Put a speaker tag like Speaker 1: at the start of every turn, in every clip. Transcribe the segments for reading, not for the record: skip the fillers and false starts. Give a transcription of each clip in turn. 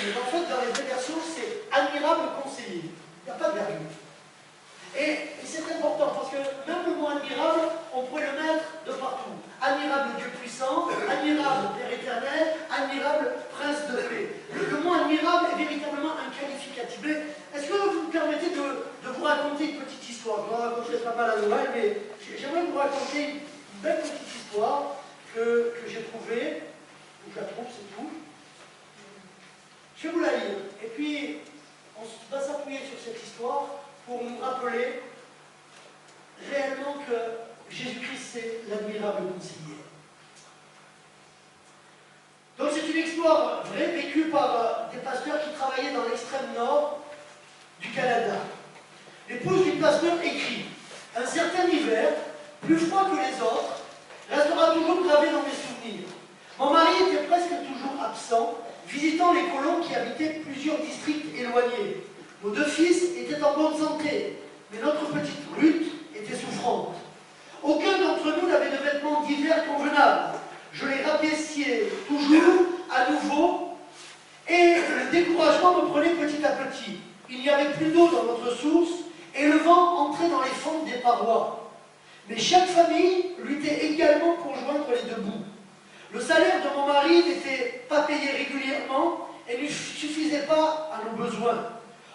Speaker 1: conseiller. En fait, dans les deux versions, c'est admirable conseiller. Il n'y a pas de virgule. Et c'est important parce que même le mot admirable, on pourrait le mettre de partout. Admirable Dieu puissant, admirable Père éternel, admirable Prince de paix. Le mot admirable est véritablement un qualificatif. Mais est-ce que vous me permettez de vous raconter une petite histoire? Je vais raconter pas mal à Noël, mais j'aimerais vous raconter une belle petite histoire que j'ai trouvée, ou je la trouve, c'est tout. Je vais vous la lire. Et puis, on va s'appuyer sur cette histoire pour nous rappeler réellement que Jésus-Christ, c'est l'admirable conseiller. Donc c'est une histoire vraie, vécue par des pasteurs qui travaillaient dans l'extrême nord du Canada. L'épouse du pasteur écrit: « Un certain hiver, plus froid que les autres, restera toujours gravé dans mes souvenirs. Mon mari était presque toujours absent, visitant les colons qui habitaient plusieurs districts éloignés. Nos deux fils étaient en bonne santé, mais notre petite Ruth était souffrante. Aucun d'entre nous n'avait de vêtements d'hiver convenables. Je les rapiéciais toujours à nouveau, et le découragement me prenait petit à petit. Il n'y avait plus d'eau dans notre source, et le vent entrait dans les fentes des parois. Mais chaque famille luttait également pour joindre les deux bouts. Le salaire de mon mari n'était pas payé régulièrement et ne suffisait pas à nos besoins.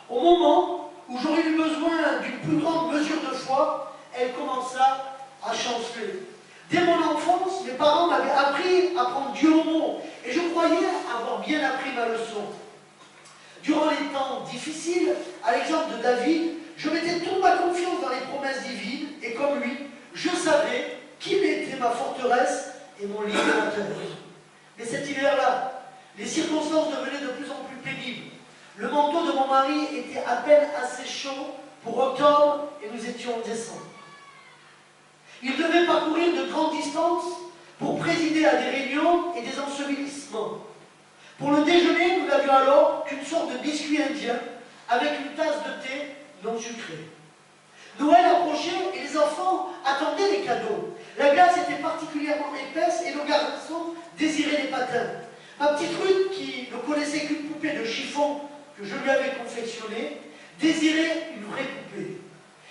Speaker 1: Au moment où j'aurais eu besoin d'une plus grande mesure de foi, elle commença à chanceler. Dès mon enfance, mes parents m'avaient appris à prendre Dieu au mot, et je croyais avoir bien appris ma leçon. Durant les temps difficiles, à l'exemple de David, je mettais toute ma confiance dans les promesses divines, et comme lui, je savais qu'il était ma forteresse et mon libérateur. Mais cet hiver-là, les circonstances devenaient de plus en plus pénibles. Le manteau de mon mari était à peine assez chaud pour octobre et nous étions en décembre. Il devait parcourir de grandes distances pour présider à des réunions et des ensevelissements. Pour le déjeuner, nous n'avions alors qu'une sorte de biscuit indien avec une tasse de thé non sucré. Noël approchait et les enfants attendaient des cadeaux. La glace était particulièrement épaisse et nos garçons désiraient des patins. Ma petite Ruth, qui ne connaissait qu'une poupée de chiffon que je lui avais confectionnée, désirait une vraie poupée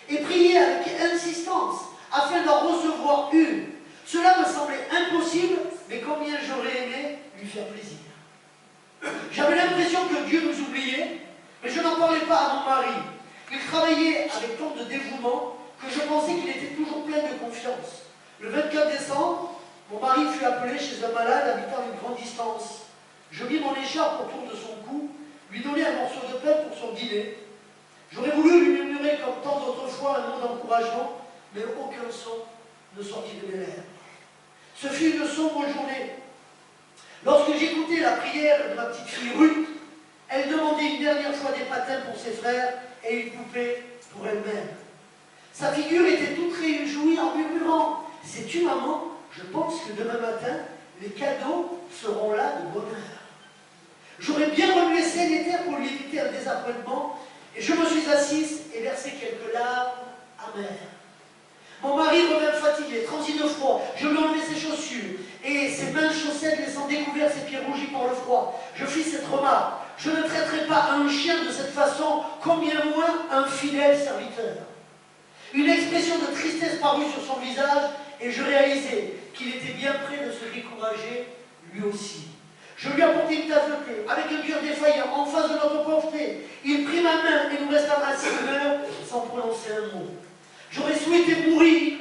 Speaker 1: et priait avec insistance afin d'en recevoir une. Cela me semblait impossible, mais combien j'aurais aimé lui faire plaisir. J'avais l'impression que Dieu nous oubliait, mais je n'en parlais pas à mon mari. Il travaillait avec tant de dévouement que je pensais qu'il était toujours plein de confiance. Le 24 décembre, mon mari fut appelé chez un malade habitant une grande distance. Je mis mon écharpe autour de son cou, lui donner un morceau de pain pour son dîner. J'aurais voulu lui murmurer comme tant d'autres fois un mot d'encouragement, mais aucun son ne sortit de mes lèvres. Ce fut une sombre journée. Lorsque j'écoutais la prière de ma petite fille Ruth, elle demandait une dernière fois des patins pour ses frères et une poupée pour elle-même. Sa figure était toute réjouie en murmurant: « Sais-tu, maman, je pense que demain matin, les cadeaux seront là de bonne heure. » J'aurais bien remué ciel et terre pour lui éviter un désappointement, et je me suis assise et versé quelques larmes amères. Mon mari revint fatigué, transi de froid. Je lui enlevai ses chaussures et ses minces chaussettes laissant découverts ses pieds rougis par le froid. Je fis cette remarque: « Je ne traiterai pas un chien de cette façon, combien moins un fidèle serviteur. » Une expression de tristesse parut sur son visage et je réalisai qu'il était bien près de se décourager lui aussi. Je lui apportai une tasse de thé avec un cœur défaillant en face de notre portée. Il prit ma main et nous restâmes assis une heure sans prononcer un mot. J'aurais souhaité mourir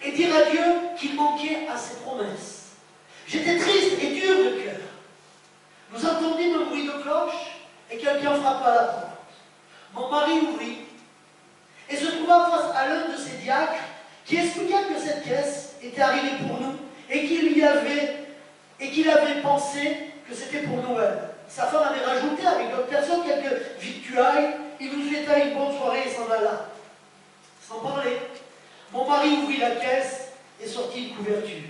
Speaker 1: et dire à Dieu qu'il manquait à ses promesses. J'étais triste et dur de cœur. Nous entendîmes un bruit de cloche et quelqu'un frappa à la porte. Mon mari ouvrit et se trouva face à l'un de ses diacres qui expliqua que cette caisse était arrivée pour nous et qu'il avait pensé que c'était pour Noël. Sa femme avait rajouté avec d'autres personnes quelques victuailles. Il nous souhaita une bonne soirée et s'en alla. Sans parler, mon mari ouvrit la caisse et sortit une couverture.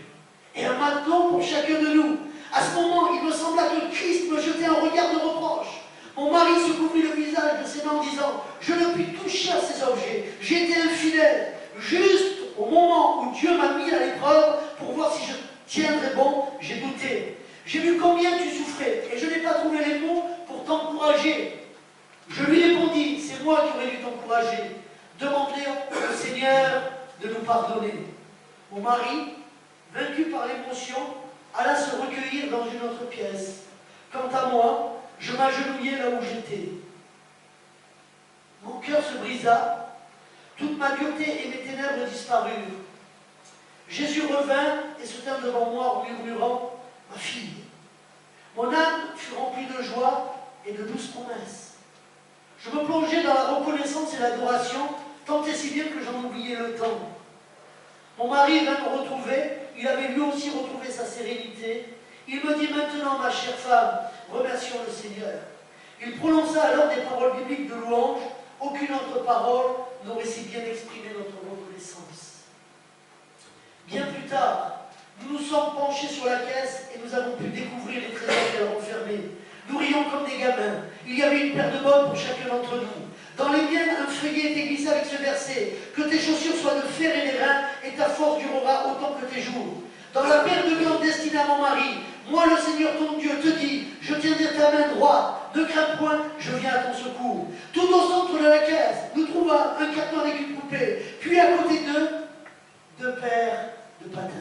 Speaker 1: Et un matelot pour chacun de nous. À ce moment, il me sembla que Christ me jetait un regard de reproche. Mon mari se couvrit le visage de ses mains en disant: « Je ne puis toucher à ces objets. J'ai été infidèle. Juste au moment où Dieu m'a mis à l'épreuve pour voir si je tiendrais bon, j'ai douté. J'ai vu combien tu souffrais et je n'ai pas trouvé les mots pour t'encourager. Je lui répondis, c'est moi qui aurais dû t'encourager. Demandez au Seigneur de nous pardonner. Mon mari, vaincu par l'émotion, alla se recueillir dans une autre pièce. Quant à moi, je m'agenouillai là où j'étais. Mon cœur se brisa, toute ma dureté et mes ténèbres disparurent. Jésus revint et se tint devant moi en murmurant, « Ma fille ». Mon âme fut remplie de joie et de douces promesses. Je me plongeai dans la reconnaissance et l'adoration, tant et si bien que j'en oubliais le temps. Mon mari vint me retrouver, il avait lui aussi retrouvé sa sérénité. Il me dit maintenant, ma chère femme, remercions le Seigneur. Il prononça alors des paroles bibliques de louange, aucune autre parole n'aurait si bien exprimé notre reconnaissance. Bien plus tard, nous nous sommes penchés sur la caisse et nous avons pu découvrir les trésors qu'elle renfermait. Nous rions comme des gamins. Il y avait une paire de bottes pour chacun d'entre nous. Dans les miennes, un feuillet était glissé avec ce verset. Que tes chaussures soient de fer et d'airain, et ta force durera autant que tes jours. Dans la paire de gants destinée à mon mari, moi le Seigneur ton Dieu te dit, je tiendrai ta main droite, ne crains point, je viens à ton secours. Tout au centre de la caisse, nous trouvâmes un carton avec une poupée, puis à côté d'eux, 2 paires de patins.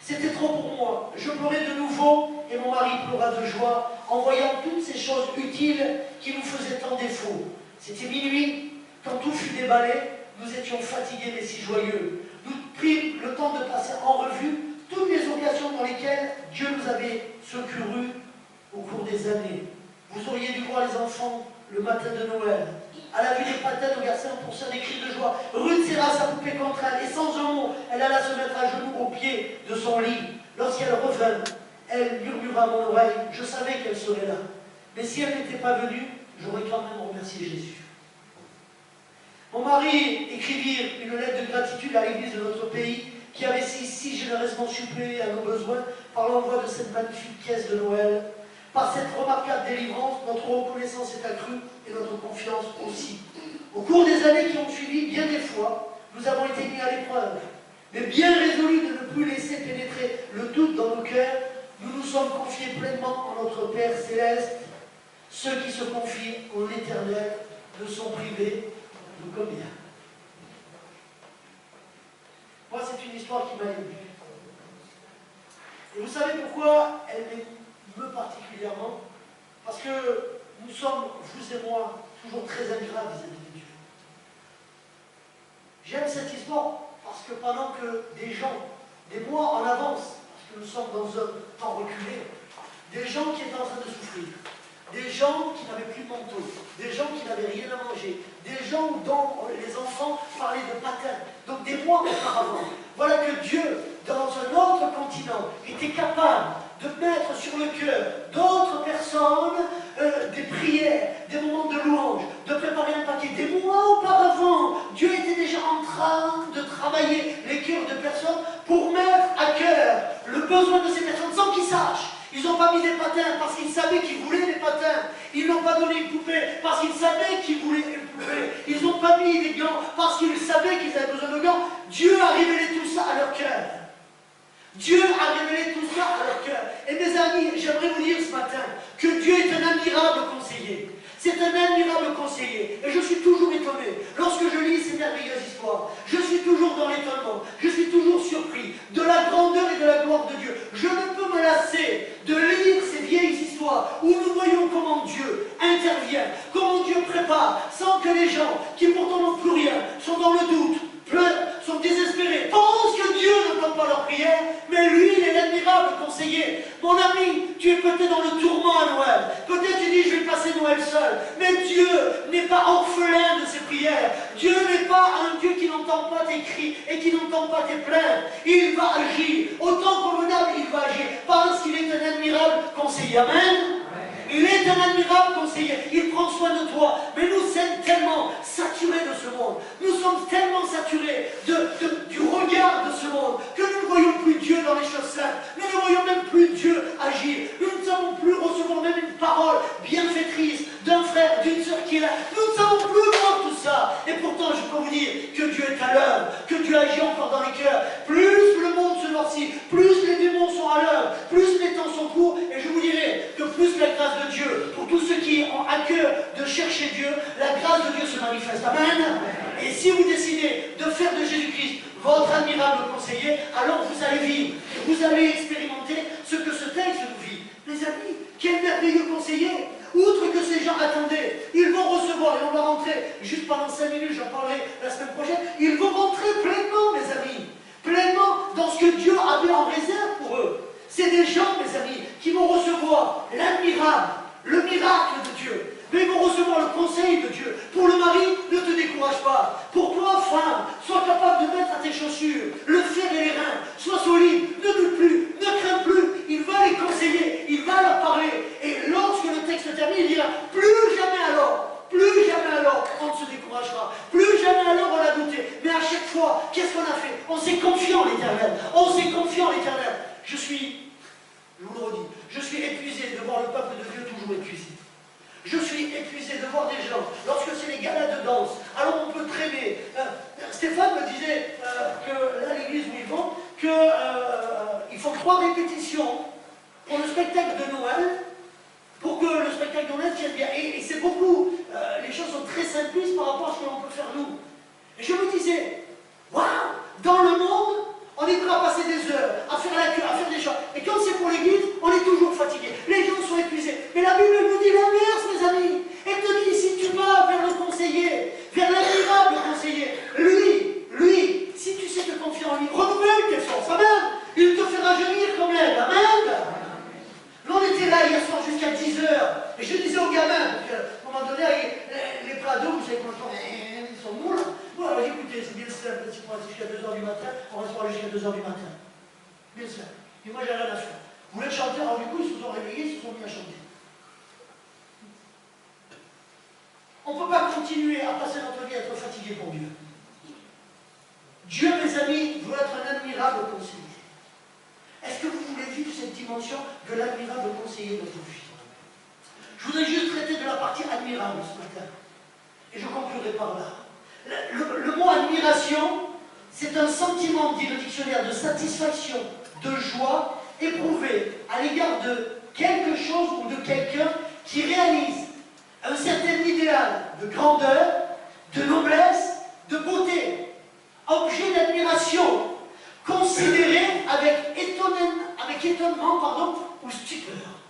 Speaker 1: C'était trop pour moi. Je pleurais de nouveau et mon mari pleura de joie en voyant toutes ces choses utiles qui nous faisaient tant défaut. C'était minuit, quand tout fut déballé, nous étions fatigués mais si joyeux. Nous prîmes le temps de passer en revue toutes les occasions dans lesquelles Dieu nous avait secourus au cours des années. Vous auriez dû voir les enfants le matin de Noël. À la vue des patins, nos garçons poussèrent des cris de joie. Ruth serra sa poupée contre elle et sans un mot, elle alla se mettre à genoux au pied de son lit. Lorsqu'elle revint, elle murmura à mon oreille, je savais qu'elle serait là. Mais si elle n'était pas venue, j'aurais quand même remercié Jésus. Mon mari écrivit une lettre de gratitude à l'église de notre pays qui avait si généreusement suppléé à nos besoins par l'envoi de cette magnifique caisse de Noël. Par cette remarquable délivrance, notre reconnaissance est accrue et notre confiance aussi. Au cours des années qui ont suivi, bien des fois, nous avons été mis à l'épreuve. Mais bien résolus de ne plus laisser pénétrer le doute dans nos cœurs, nous nous sommes confiés pleinement en notre Père Céleste. Ceux qui se confient en l'Éternel ne sont privés de combien. Moi, c'est une histoire qui m'a ému. Et vous savez pourquoi elle m'émeut particulièrement? Parce que nous sommes, vous et moi, toujours très ingrats vis-à-vis de Dieu. J'aime cette histoire parce que pendant que des gens, des mois en avance, parce que nous sommes dans un temps reculé, des gens qui étaient en train de souffrir, des gens qui n'avaient plus de manteau, des gens qui n'avaient rien à manger, des gens dont les enfants parlaient de patins, donc des mois auparavant. Voilà que Dieu, dans un autre continent, était capable de mettre sur le cœur d'autres personnes des prières, des moments de louange, de préparer un paquet. Des mois auparavant, Dieu était déjà en train de travailler les cœurs de personnes pour mettre à cœur le besoin de ces personnes sans qu'ils sachent. Ils n'ont pas mis des patins parce qu'ils savaient qu'ils voulaient des patins. Ils n'ont pas donné une poupée parce qu'ils savaient qu'ils voulaient une poupée. Ils n'ont pas mis des gants parce qu'ils savaient qu'ils avaient besoin de gants. Dieu a révélé tout ça à leur cœur. Dieu a révélé tout ça à leur cœur. Et mes amis, j'aimerais vous dire ce matin que Dieu est un admirable conseiller. C'est un admirable conseiller. Et je suis toujours étonné. Lorsque je lis ces merveilleuses histoires, je suis toujours dans l'étonnement. Je suis toujours surpris de la grandeur et de la gloire de Dieu. Je ne peux me lasser de lire ces vieilles histoires où nous voyons comment Dieu intervient, comment Dieu prépare, sans que les gens, qui pourtant n'ont plus rien, sont dans le doute, pleurent, sont désespérés, pensent que Dieu n'entend pas leurs prières, mais lui, il est l'admirable conseiller. Mon ami, tu es peut-être dans le tourment à Noël. Peut-être tu dis, je vais passer Noël seul. Mais Dieu n'est pas orphelin de ses prières. Dieu n'est pas un Dieu qui n'entend pas tes cris et qui n'entend pas tes plaintes. Il va agir. Autant convenable, il va agir. Parce qu'il est un admirable conseiller. Amen. Il est un admirable conseiller, il prend soin de toi. Mais nous sommes tellement saturés de ce monde, nous sommes tellement saturés du regard de ce monde, que nous ne voyons plus Dieu dans les choses saintes. Nous ne voyons même plus Dieu agir. Nous ne savons plus recevoir même une parole bienfaitrice d'un frère, d'une sœur qui est là. Nous ne savons plus voir tout ça. Et pourtant, je peux vous dire que Dieu est à l'œuvre, que Dieu agit encore dans les cœurs. Plus le monde se noircit, plus les démons sont à l'œuvre, plus les temps sont courts, et je vous dirai que plus la grâce de Dieu, pour tous ceux qui ont à cœur de chercher Dieu, la grâce de Dieu se manifeste. Amen. Et si vous décidez de faire de Jésus-Christ votre admirable conseiller, alors vous allez vivre, et vous allez expérimenter ce que ce texte nous vit. Mes amis, quel merveilleux conseiller! Outre que ces gens attendaient, ils vont recevoir, et on va rentrer juste pendant 5 minutes, j'en parlerai la semaine prochaine, ils vont rentrer pleinement, mes amis, pleinement dans ce que Dieu avait en réserve pour eux. C'est des gens, mes amis, qui vont recevoir l'admirable, le miracle de Dieu. Mais ils vont recevoir le conseil de Dieu. Pour le mari, ne te décourage pas. Pour toi, femme, sois capable de mettre à tes chaussures le fer et les reins. Sois solide, ne doute plus, ne crains plus. Il va les conseiller, il va leur parler. Et lorsque le texte termine, il dira, plus jamais alors, on ne se découragera. Plus jamais alors on a douté. Mais à chaque fois, qu'est-ce qu'on a fait? On s'est confié en l'Éternel. On s'est confié en l'Éternel. Je vous le redis, je suis épuisé de voir le peuple de Dieu toujours épuisé. Je suis épuisé de voir des gens, lorsque c'est les galas de danse, alors on peut traîner. Stéphane me disait que là, l'église où ils vont, qu'ils font 3 répétitions pour le spectacle de Noël, pour que le spectacle de Noël tienne bien. Et c'est beaucoup, les choses sont très simplistes par rapport à ce que l'on peut faire nous. Et je me disais, waouh, dans le monde, on est prêt à passer des heures, à faire la queue, à faire des choses. Et quand c'est pour l'église, on est toujours fatigué. Les gens sont épuisés. Mais la Bible nous dit l'inverse, mes amis. Elle te dit, si tu vas vers le conseiller, vers l'admirable conseiller, lui, si tu sais te confier en lui, renouvelle tes forces. Amen. Il te fera jaillir comme l'aile. Amen. Nous, on était là hier soir jusqu'à 10 heures. Et je disais aux gamins, parce qu'à un moment donné, les plats d'eau, vous savez comment ils sont mous là. Bon, alors écoutez, c'est bien simple, si on reste jusqu'à 2 heures du matin, on restera jusqu'à 2 heures du matin. Bien simple. Et moi, j'ai rien à faire. Vous voulez chanter, alors du coup, ils se sont réveillés, ils se sont mis à chanter. On ne peut pas continuer à passer notre vie à être fatigué pour Dieu. Dieu, mes amis, veut être un admirable conseiller. Est-ce que vous voulez vivre cette dimension de l'admirable conseiller dans vos vies? Je voudrais juste traiter de la partie admirable ce matin. Et je conclurai par là. Le mot admiration, c'est un sentiment, dit le dictionnaire, de satisfaction, de joie éprouvée à l'égard de quelque chose ou de quelqu'un qui réalise un certain idéal de grandeur, de noblesse, de beauté. Objet d'admiration, considéré avec étonnement ou stupeur.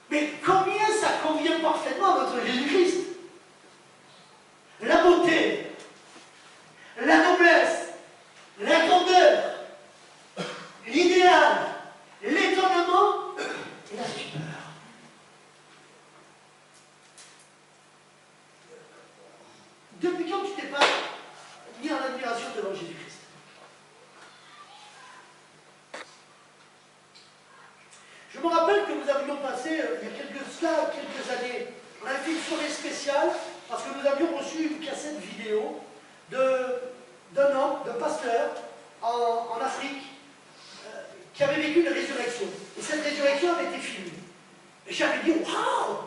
Speaker 1: Mais combien ça convient parfaitement à notre Jésus-Christ? La beauté, la noblesse, la grandeur, l'idéal, l'étonnement et la stupeur. Depuis quand tu t'es pas mis en admiration devant Jésus-Christ? Je me rappelle que nous avions passé, il y a quelques années, on avait fait une soirée spéciale parce que nous avions reçu une cassette vidéo d'un homme, d'un pasteur en Afrique qui avait vécu une résurrection. Et cette résurrection avait été filmée. Et j'avais dit, waouh!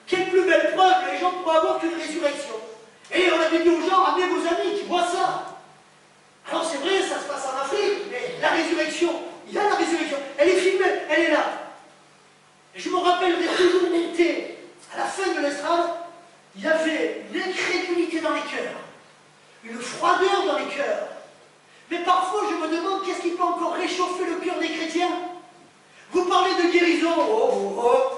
Speaker 1: Quelle plus belle preuve que les gens pourraient avoir qu'une résurrection. Et on avait dit aux gens, amenez vos amis qui voient ça. Alors c'est vrai, ça se passe en Afrique, mais la résurrection, il y a la résurrection, elle est filmée, elle est là. Et je me rappellerai toujours été, à la fin de l'estrade, il y avait une incrédulité dans les cœurs, une froideur dans les cœurs. Mais parfois je me demande qu'est-ce qui peut encore réchauffer le cœur des chrétiens. Vous parlez de guérison, oh, oh, oh.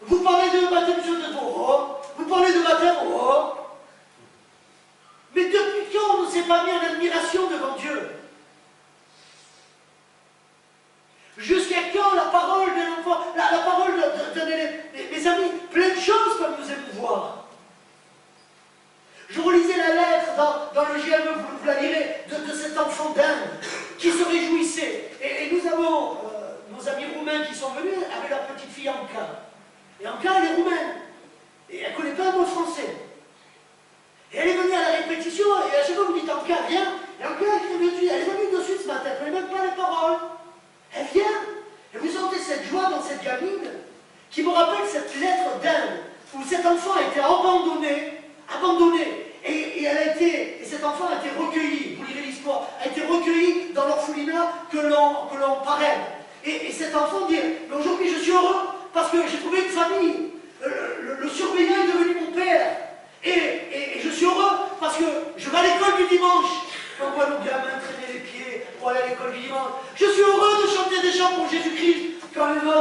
Speaker 1: Vous parlez de baptême sur de oh. Vous parlez de baptême, oh. Mais depuis quand on ne s'est pas mis en admiration devant Dieu? Jusqu'à quand la parole d'un enfant, la parole d'un élève, mes amis, plein de choses peuvent nous émouvoir. Je relisais la lettre dans le GME, vous la lirez, de cet enfant d'Inde qui se réjouissait. Et nous avons nos amis roumains qui sont venus avec leur petite fille Anka. Et Anka, elle est roumaine. Et elle ne connaît pas un mot français. Et elle est venue à la répétition, et à chaque fois vous dites Anka, viens. Et Anka, elle est venue de suite ce matin, elle ne connaît même pas les paroles. Elle vient. Et vous sentez cette joie dans cette gamine qui me rappelle cette lettre d'Inde où cet enfant a été abandonné. Et cet enfant a été recueilli, vous lirez l'histoire, a été recueilli dans l'orphelinat que l'on parraine. Et cet enfant dit, mais aujourd'hui je suis heureux parce que j'ai trouvé une famille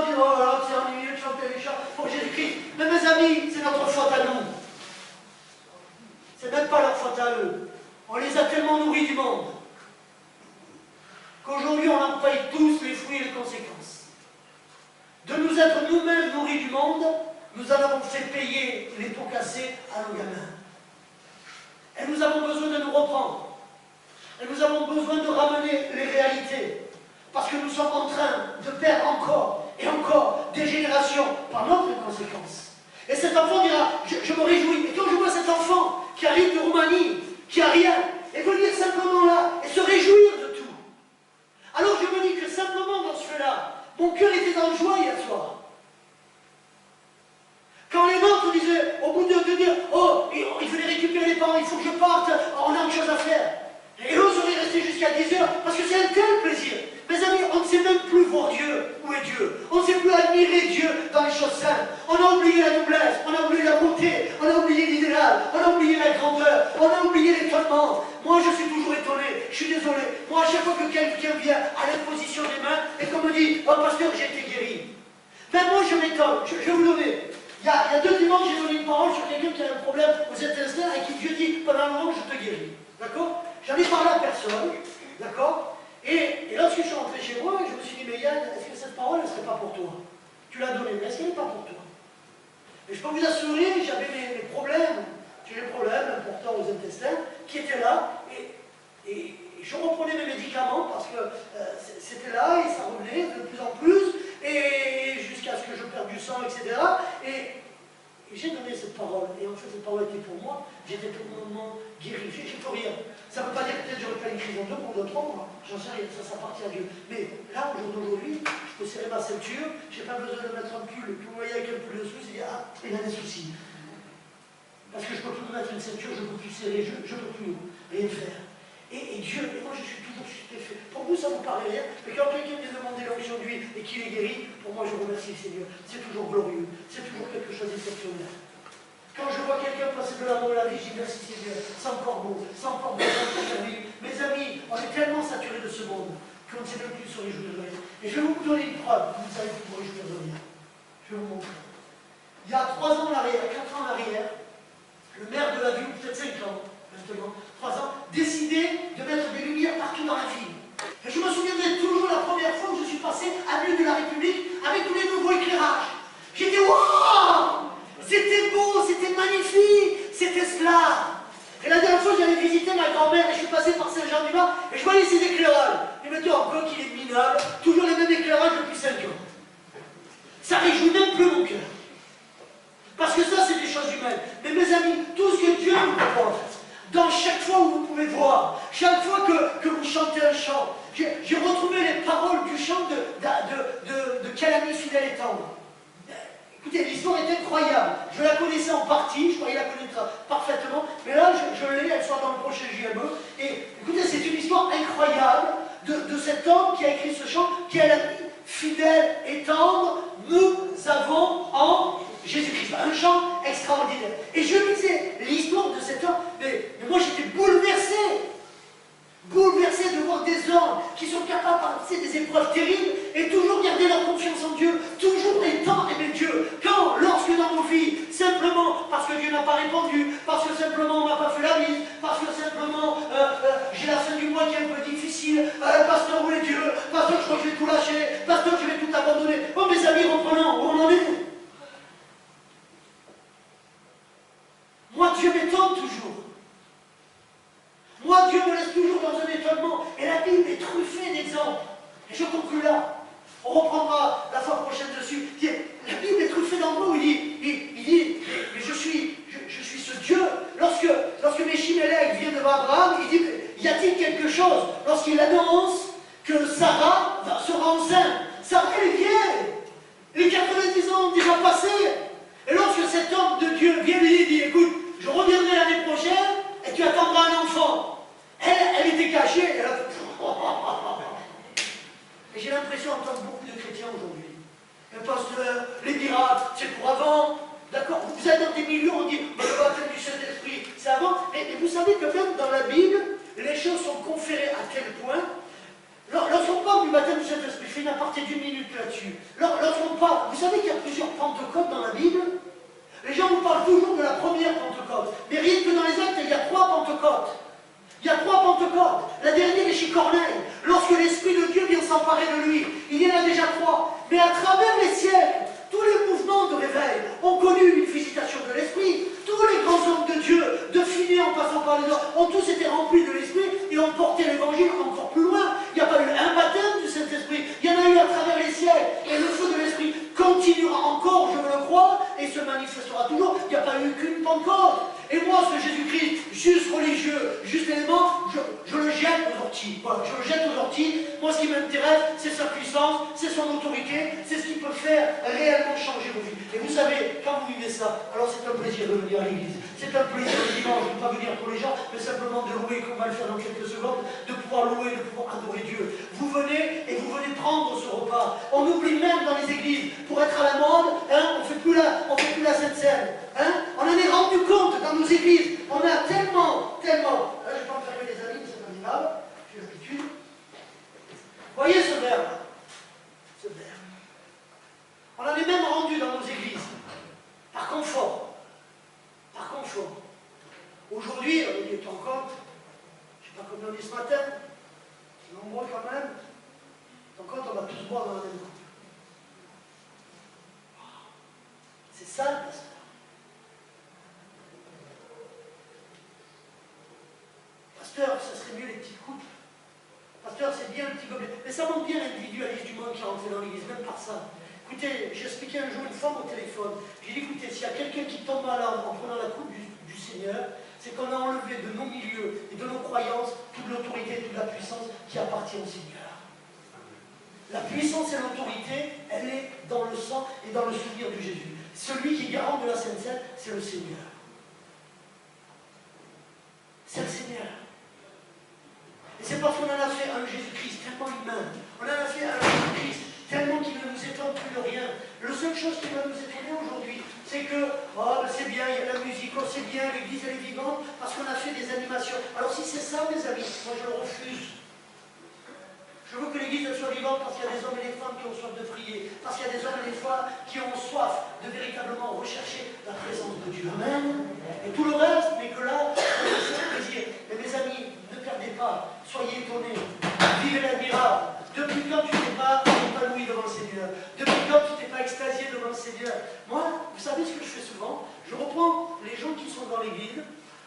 Speaker 1: dit, oh là, c'est ennuyeux de chanter les chants pour Jésus-Christ. Mais mes amis, c'est notre faute à nous. C'est même pas leur faute à eux. On les a tellement nourris du monde qu'aujourd'hui on en paye tous les fruits et les conséquences. De nous être nous-mêmes nourris du monde, nous en avons fait payer les pots cassés à nos gamins. Et nous avons besoin de nous reprendre. Et nous avons besoin de ramener les réalités. Parce que nous sommes en train de perdre encore et encore des générations par notre conséquence. Et cet enfant dira, je me réjouis. Et quand je vois cet enfant qui arrive de Roumanie, qui a rien, et venir simplement là, et se réjouir de tout. Alors je me dis que simplement dans ce fait-là, mon cœur était en joie hier soir. Quand les nôtres disaient, au bout de dire, oh, il fallait récupérer les parents, il faut que je parte, on a autre chose à faire. Et eux seraient restés jusqu'à 10 heures, parce que c'est un tel plaisir. Mes amis, on ne sait même plus voir Dieu. Où est Dieu? On ne sait plus admirer Dieu dans les choses saintes. On a oublié la noblesse, on a oublié la beauté, on a oublié l'idéal, on a oublié la grandeur, on a oublié l'étonnement. Moi, je suis toujours étonné, je suis désolé. Moi, à chaque fois que quelqu'un vient à l'imposition des mains et qu'on me dit, oh pasteur, j'ai été guéri. Ben moi, je m'étonne, je vais vous donner. Il y a 2 dimanches, j'ai donné une parole sur quelqu'un qui a un problème aux intestins et qui Dieu dit, pendant un moment, je te guéris. D'accord? J'en ai parlé à personne. D'accord? Et lorsque je suis rentré chez moi, je me suis dit, mais Yann, est-ce que cette parole, elle ne serait pas pour toi? Tu l'as donnée, mais est-ce qu'elle n'est pas pour toi? Et je peux vous assurer, j'avais mes problèmes, j'ai des problèmes importants aux intestins, qui étaient là, et je reprenais mes médicaments parce que c'était là, et ça revenait de plus en plus, et jusqu'à ce que je perde du sang, etc. Et j'ai donné cette parole, et en fait cette parole était pour moi, j'étais totalement guéri, j'ai plus rien. Ça ne veut pas dire que peut-être j'aurais pas écrit dans 2 pour d'autres mois, j'en sais rien, ça appartient à Dieu. Mais là, au jour d'aujourd'hui, je peux serrer ma ceinture, je n'ai pas besoin de mettre un pull, et puis vous voyez avec un pull dessous, c'est dire, ah, il a des soucis. Parce que je ne peux plus me mettre une ceinture, je ne peux plus serrer, je ne peux plus rien faire. Et Dieu, et moi je suis toujours stupéfait. Pour vous, ça ne vous paraît rien, mais quand quelqu'un vient demander l'onction d'huile et qu'il est guéri, pour moi je remercie le Seigneur. C'est toujours glorieux, c'est toujours quelque chose d'exceptionnel. Quand je vois quelqu'un passer de l'amour à la vie, je dis merci Seigneur, c'est encore beau, c'est encore beau, c'est encore merveilleux. Mes amis, on est tellement saturés de ce monde qu'on ne sait même plus se réjouir de rien. Et je vais vous donner une preuve, vous savez que vous réjouir de rien. Je vais vous montrer. Il y a 3 ans en arrière, 4 ans en arrière, le maire de la ville, peut-être 5 ans, maintenant, 3 ans, décidait de mettre des lumières partout dans la ville. Et je me souviendrai toujours la première fois où je suis passé à l'île de la République avec tous les nouveaux éclairages. J'étais waouh! C'était beau, c'était magnifique, c'était cela. Et la dernière fois, j'allais visiter ma grand-mère et je suis passé par Saint-Jean-du-Bas et je voyais ces éclairages. Et maintenant, encore qu'il est minable, toujours les mêmes éclairages depuis 5 ans. Ça réjouit même plus mon cœur. Parce que ça, c'est des choses humaines. Mais mes amis, tout ce que Dieu nous propose, dans chaque fois où vous pouvez voir, chaque fois que vous chantez un chant, j'ai retrouvé les paroles du chant de Quel ami fidèle et tendre. Écoutez, l'histoire est incroyable. Je la connaissais en partie, je croyais la connaître parfaitement, mais là, je l'ai, elle sort dans le prochain JME. Et écoutez, c'est une histoire incroyable de cet homme qui a écrit ce chant, Quel ami fidèle et tendre nous avons en Jésus-Christ. Un chant extraordinaire. Et je lisais l'histoire de cet homme, mais moi j'étais bouleversé. Bouleversé de voir des hommes qui sont capables de passer des épreuves terribles et toujours garder leur confiance en Dieu, toujours étant aimer Dieu. Quand, lorsque dans nos vies, simplement parce que Dieu n'a pas répondu, parce que simplement on n'a pas fait la mise, parce que simplement j'ai la fin du mois qui est un peu difficile, pasteur où est Dieu, pasteur je crois que je vais tout lâcher, pasteur je vais tout abandonner. Oh mes amis, reprenons, où on en est? Moi Dieu m'étonne toujours. Moi, Dieu me laisse toujours dans un étonnement. Et la Bible est truffée d'exemples. Et je conclue là. On reprendra la fois prochaine dessus. La Bible est truffée d'endroits où il dit, mais je suis ce Dieu. Lorsque Méchimélec vient devant Abraham, il dit, y a-t-il quelque chose? Lorsqu'il annonce que Sarah sera enceinte. Sarah, elle est vieille. Les 90 ans ont déjà passé. Et lorsque cet homme de Dieu vient lui dit, écoute, je reviendrai l'année prochaine et tu attendras un enfant. Elle était cachée, elle a fait... Et j'ai l'impression d'entendre beaucoup de chrétiens aujourd'hui. Un pasteur, les miracles, c'est pour avant. D'accord? Vous êtes dans des milieux où on dit, le baptême du Saint-Esprit, c'est avant. Et vous savez que même dans la Bible, les choses sont conférées à tel point. Lorsqu'on parle du baptême du Saint-Esprit, je fais une aparté d'1 minute là-dessus. Lorsqu'on vous savez qu'il y a plusieurs Pentecôtes dans la Bible? Les gens vous parlent toujours de la première Pentecôte. Mais rien que dans les actes, il y a 3 Pentecôtes. Il y a 3 Pentecôtes. La dernière est chez Corneille. Lorsque l'Esprit de Dieu vient s'emparer de lui, il y en a déjà 3. Mais à travers les siècles, tous les mouvements de réveil ont connu une visitation de l'Esprit. Tous les grands hommes de Dieu, de Finney en passant par les autres, ont tous été remplis de l'Esprit et ont porté l'Évangile encore plus loin. Il n'y a pas eu un baptême du Saint-Esprit. Il y en a eu à travers les siècles. Et le feu de l'Esprit continuera encore, je le crois, et se manifestera toujours. Il n'y a pas eu qu'une Pentecôte. Et moi, ce Jésus-Christ, juste religieux, juste élément, je le jette aux orties. Voilà, je le jette aux orties. Moi, ce qui m'intéresse, c'est sa puissance, c'est son autorité, c'est ce qui peut faire réellement changer vos vies. Et vous savez, quand vous vivez ça, alors c'est un plaisir de venir à l'église. C'est un plaisir le dimanche, de ne pas venir pour les gens, mais simplement de louer, comme on va le faire dans quelques secondes, de pouvoir louer, de pouvoir adorer Dieu. Vous venez et vous venez prendre ce repas. On oublie même dans les églises, pour être à la mode, hein, on ne fait plus la Sainte Seine. Hein, on en est rendu compte dans nos églises. On a tellement. Là, je ne vais pas me fermer les amis, mais c'est pas grave. J'ai l'habitude. Voyez ce verre là. Ce verre. On en est même rendu dans nos églises. Par confort. Par confort. Aujourd'hui, on est en compte. Je ne sais pas combien on est ce matin. C'est nombreux quand même. En compte, on va tous boire dans la même coupe. C'est ça le pasteur. Pasteur, ça serait mieux les petites coupes. Pasteur, c'est bien le petit gobelet. Mais ça montre bien l'individualisme du monde qui est rentré dans l'église, même par ça. Écoutez, j'ai expliqué un jour une femme au téléphone. J'ai dit, écoutez, s'il y a quelqu'un qui tombe malade en prenant la coupe du Seigneur, c'est qu'on a enlevé de nos milieux et de nos croyances toute l'autorité et toute la puissance qui appartient au Seigneur. La puissance et l'autorité, elle est dans le sang et dans le souvenir de Jésus. Celui qui est garant de la Sainte Seine, c'est le Seigneur. C'est le Seigneur. Et c'est parce qu'on en a fait un Jésus-Christ tellement humain, on en a fait un Jésus-Christ tellement qu'il ne nous étonne plus de rien. La seule chose qui va nous étonner aujourd'hui, c'est que, oh, c'est bien, il y a la musique, oh, c'est bien, l'église elle est vivante, parce qu'on a fait des animations. Alors si c'est ça, mes amis, moi je le refuse. Je veux que l'église soit vivante parce qu'il y a des hommes et des femmes qui ont soif de prier, parce qu'il y a des hommes et des femmes qui ont soif de véritablement rechercher la présence de Dieu. Amen. Et tout le reste n'est que là, c'est un plaisir. Mais mes amis, ne perdez pas, soyez étonnés, vivez l'admirable. Depuis quand tu n'es pas épanoui devant le Seigneur? Depuis quand tu n'es pas extasié devant le Seigneur? Moi, vous savez ce que je fais souvent? Je reprends les gens qui sont dans l'église,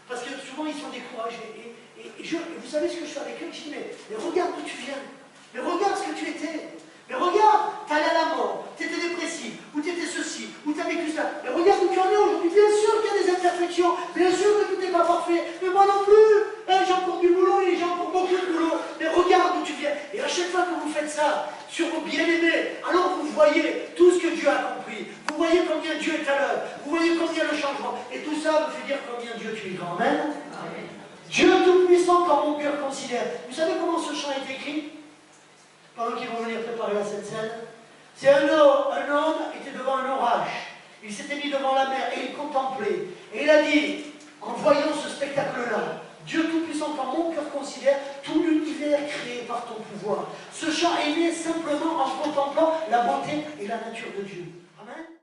Speaker 1: parce que souvent ils sont découragés. Et vous savez ce que je fais avec eux? Je dis, mais regarde d'où tu viens. Mais regarde ce que tu étais. Mais regarde, tu allé à la mort, tu étais dépressif, ou tu étais ceci, ou tu as vécu ça. Mais regarde où tu en es aujourd'hui. Bien sûr qu'il y a des imperfections, bien sûr que tout n'est pas parfait, mais moi non plus. Hein, j'ai encore du boulot et les gens ont encore beaucoup de boulot. Mais regarde d'où tu viens. Et à chaque fois que vous faites ça, sur vos bien-aimés, alors vous voyez tout ce que Dieu a accompli. Vous voyez combien Dieu est à l'œuvre. Vous voyez combien le changement. Et tout ça me fait dire combien Dieu tu es grand. Amen. Amen. Dieu Tout-Puissant, quand mon cœur considère. Vous savez comment ce chant est écrit? Pendant qu'ils vont venir préparer la Sainte Seine, c'est un homme était devant un orage. Il s'était mis devant la mer et il contemplait. Et il a dit, en voyant ce spectacle-là, Dieu Tout-Puissant, quand mon cœur considère tout l'univers créé par ton pouvoir. Ce chant est né simplement en contemplant la beauté et la nature de Dieu. Amen.